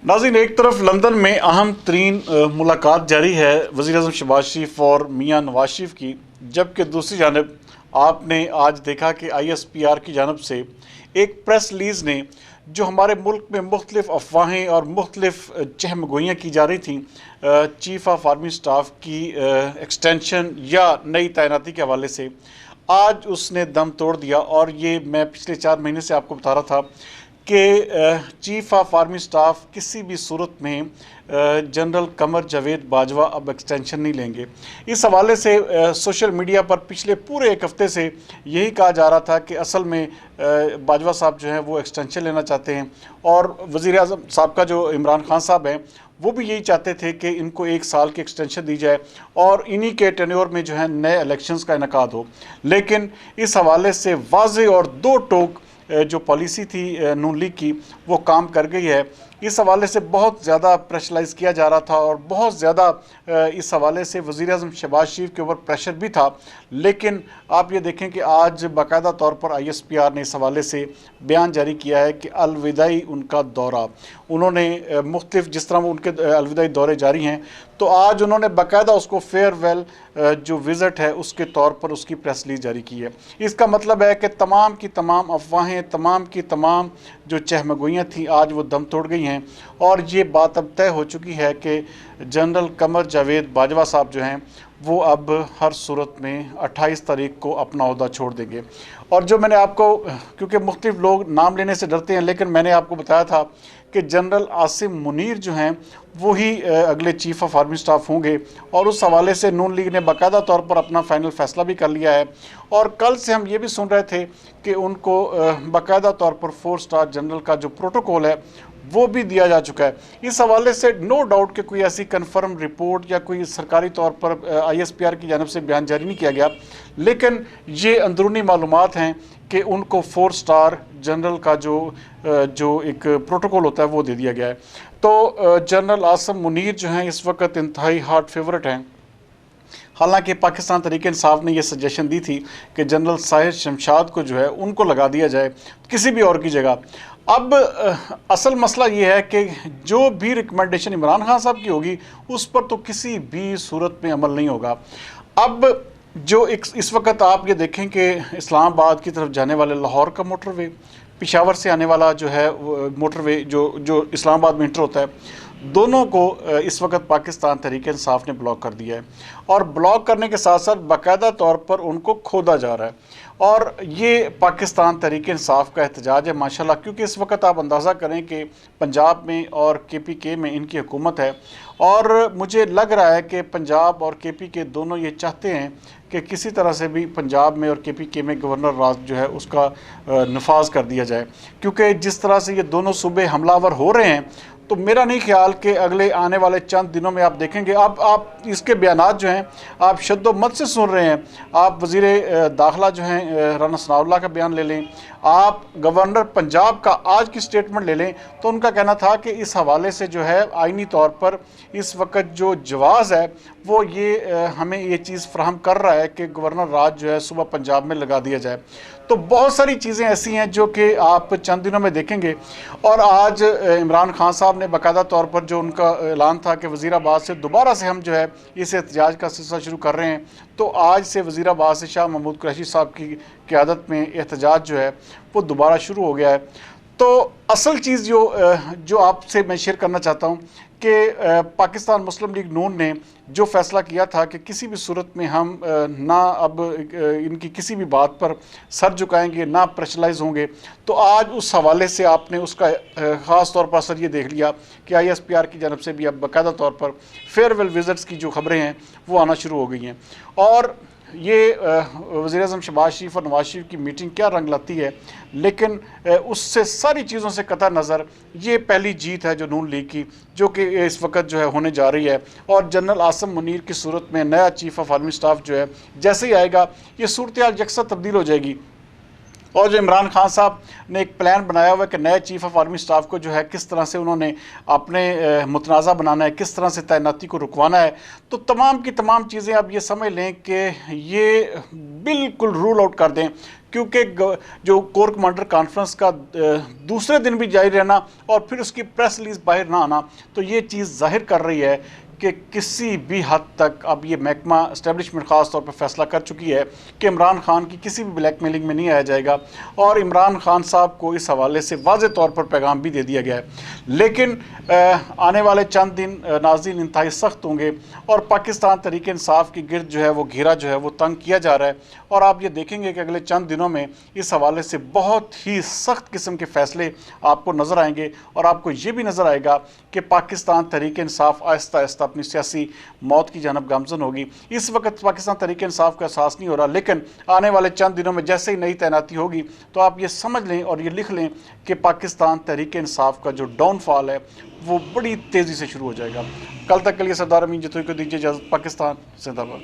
नाज़रीन, एक तरफ लंदन में अहम तरीन मुलाकात जारी है वज़ीर-ए-आज़म शहबाज शरीफ और मियाँ नवाज शरीफ की, जबकि दूसरी जानब आपने आज देखा कि ISPR की जानब से एक प्रेस रिलीज़ ने जो हमारे मुल्क में मुख्तलिफ अफवाहें और मुख्तलिफ चहमगोइयाँ की जा रही थी चीफ़ ऑफ आर्मी स्टाफ की एक्सटेंशन या नई तैनाती के हवाले से, आज उसने दम तोड़ दिया। और ये मैं पिछले 4 महीने से आपको बता रहा था कि चीफ़ ऑफ आर्मी स्टाफ किसी भी सूरत में जनरल कमर जावेद बाजवा अब एक्सटेंशन नहीं लेंगे। इस हवाले से सोशल मीडिया पर पिछले पूरे एक हफ़्ते से यही कहा जा रहा था कि असल में बाजवा साहब जो हैं वो एक्सटेंशन लेना चाहते हैं, और वज़ीर-ए-आज़म साहब का जो इमरान खान साहब हैं वो भी यही चाहते थे कि इनको 1 साल की एक्सटेंशन दी जाए और इन्हीं के टेन्योर में जो है नए इलेक्शंस का इनेकाद हो। लेकिन इस हवाले से वाज़ेह और दो टोक जो पॉलिसी थी नून लीग की वो काम कर गई है। इस हवाले से बहुत ज़्यादा प्रेशराइज़ किया जा रहा था और बहुत ज़्यादा इस हवाले से वज़ीर-ए-आज़म शहबाज शरीफ के ऊपर प्रेशर भी था। लेकिन आप ये देखें कि आज बाकायदा तौर पर ISPR ने इस हवाले से बयान जारी किया है कि अलविदाई उनका दौरा, उन्होंने मुख्तलिफ जिस तरह उनके अलविदाई दौरे जारी हैं, तो आज उन्होंने बाकायदा उसको फेयरवेल जो विज़िट है उसके तौर पर उसकी प्रेस रिलीज़ जारी की है। इसका मतलब है कि तमाम की तमाम अफवाहें, तमाम की तमाम जो चहमगोइयाँ थी आज वो दम तोड़ गई हैं, और ये बात अब तय हो चुकी है कि जनरल कमर जावेद बाजवा साहब जो हैं वो अब हर सूरत में 28 तारीख को अपना ओहदा छोड़ देंगे। और जो मैंने आपको, क्योंकि मुख्तलिफ लोग नाम लेने से डरते हैं, लेकिन मैंने आपको बताया था कि जनरल आसिम मुनीर जो हैं वही अगले चीफ़ ऑफ आर्मी स्टाफ होंगे, और उस हवाले से नून लीग ने बाकायदा तौर पर अपना फ़ाइनल फ़ैसला भी कर लिया है। और कल से हम ये भी सुन रहे थे कि उनको बाकायदा तौर पर 4 स्टार जनरल का जो प्रोटोकॉल है वो भी दिया जा चुका है। इस हवाले से नो डाउट कि कोई ऐसी कन्फर्म रिपोर्ट या कोई सरकारी तौर पर ISPR की जानब से बयान जारी नहीं किया गया, लेकिन ये अंदरूनी मालूमात हैं कि उनको 4 स्टार जनरल का जो एक प्रोटोकॉल होता है वो दे दिया गया है। तो जनरल आसिम मुनीर जो हैं इस वक्त इंतहाई हार्ट फेवरेट हैं। हालांकि पाकिस्तान तहरीक इंसाफ ने यह सजेशन दी थी कि जनरल साहिर शमशाद को जो है उनको लगा दिया जाए किसी भी और की जगह। अब असल मसला ये है कि जो भी रिकमेंडेशन इमरान खान साहब की होगी उस पर तो किसी भी सूरत में अमल नहीं होगा। अब जो इस वक्त आप ये देखें कि इस्लामाबाद की तरफ जाने वाले लाहौर का मोटरवे, पेशावर से आने वाला जो है मोटरवे जो इस्लामाबाद में इंटर होता है, दोनों को इस वक्त पाकिस्तान तहरीक इंसाफ ने ब्लॉक कर दिया है, और ब्लॉक करने के साथ साथ बाकायदा तौर पर उनको खोदा जा रहा है। और ये पाकिस्तान तहरीक इंसाफ का एहतजाज है माशाल्लाह, क्योंकि इस वक्त आप अंदाज़ा करें कि पंजाब में और KPK में इनकी हुकूमत है, और मुझे लग रहा है कि पंजाब और KPK दोनों ये चाहते हैं कि किसी तरह से भी पंजाब में और KPK में गवर्नर राज जो है उसका नफाज कर दिया जाए, क्योंकि जिस तरह से ये दोनों सूबे हमलावर हो रहे हैं तो मेरा नहीं ख्याल कि अगले आने वाले चंद दिनों में आप देखेंगे। आप इसके बयानात जो हैं आप शद्दो-मद से सुन रहे हैं। आप वज़ीर दाखिला जो हैं राना सनाउल्लाह का बयान ले लें, आप गवर्नर पंजाब का आज की स्टेटमेंट ले लें, तो उनका कहना था कि इस हवाले से जो है आइनी तौर पर इस वक्त जो जवाज़ है वो ये हमें ये चीज़ फ्राहम कर रहा है कि गवर्नर राज जो है सुबह पंजाब में लगा दिया जाए। तो बहुत सारी चीज़ें ऐसी हैं जो कि आप चंद दिनों में देखेंगे। और आज इमरान खान साहब ने बाकायदा तौर पर जो उनका ऐलान था कि वज़ीराबाद से दोबारा से हम जो है इस एहतजाज का सिलसिला शुरू कर रहे हैं, तो आज से वज़ीराबाद से शाह महमूद कुरैशी साहब की क़यादत में एहतजाज जो है वो दोबारा शुरू हो गया है। तो असल चीज़ जो आपसे मैं शेयर करना चाहता हूँ कि पाकिस्तान मुस्लिम लीग नून ने जो फ़ैसला किया था कि किसी भी सूरत में हम ना अब इनकी किसी भी बात पर सर झुकाएंगे, ना प्रेशराइज़ होंगे, तो आज उस हवाले से आपने उसका ख़ास तौर पर असर ये देख लिया कि ISPR की जानब से भी अब बाकायदा तौर पर फेयरवेल विज़िट्स की जो ख़बरें हैं वो आना शुरू हो गई हैं। और ये वज़ीर-ए-आज़म शहबाज शरीफ और नवाज शरीफ की मीटिंग क्या रंग लाती है, लेकिन उससे सारी चीज़ों से कतई नज़र ये पहली जीत है जो नून लीग की, जो कि इस वक्त जो है होने जा रही है। और जनरल आसिम मुनीर की सूरत में नया चीफ़ ऑफ आर्मी स्टाफ जो है जैसे ही आएगा ये सूरत हाल यकसा तब्दील हो जाएगी। اور جو عمران خان صاحب نے ایک پلان بنایا ہوا ہے کہ نئے چیف آف آرمی سٹاف کو جو ہے کس طرح سے انہوں نے اپنے متنازع بنانا ہے، کس طرح سے تعیناتی کو رکوانا ہے، تو تمام کی تمام چیزیں آپ یہ سمجھ لیں کہ یہ بالکل رول آؤٹ کر دیں، کیونکہ جو کور کمانڈر کانفرنس کا دوسرے دن بھی جاری رہنا اور پھر اس کی پریس ریلیز باہر نہ آنا، تو یہ چیز ظاہر کر رہی ہے کہ کسی بھی حد تک اب یہ محکمہ اسٹیبلشمنٹ خاص طور پر فیصلہ کر چکی ہے کہ عمران خان کی کسی بھی بلیک میلنگ میں نہیں آیا جائے گا، اور عمران خان صاحب کو اس حوالے سے واضح طور پر پیغام بھی دے دیا گیا ہے۔ لیکن آنے والے چند دن ناظرین انتہائی سخت ہوں گے، اور پاکستان تحریک انصاف کی گرد جو ہے وہ گھیرا جو ہے وہ تنگ کیا جا رہا ہے، اور آپ یہ دیکھیں گے کہ اگلے چند دنوں میں اس حوالے سے بہت ہی سخت قسم کے فیصلے آپ کو نظر آئیں گے، اور آپ کو یہ بھی نظر آئے گا کہ پاکستان تحریک انصاف آہستہ آہستہ اپنی سیاسی موت کی جانب گامزن ہوگی۔ اس وقت پاکستان تحریک انصاف کا احساس نہیں ہو رہا، لیکن آنے والے چند دنوں میں جیسے ہی نئی تعیناتی ہوگی تو آپ یہ سمجھ لیں اور یہ لکھ لیں کہ پاکستان تحریک انصاف کا جو ڈاؤن فال ہے وہ بڑی تیزی سے شروع ہو جائے گا۔ کل تک کے لیے سردار امین جتوئی کو دیجیے اجازت۔ پاکستان زندہ باد۔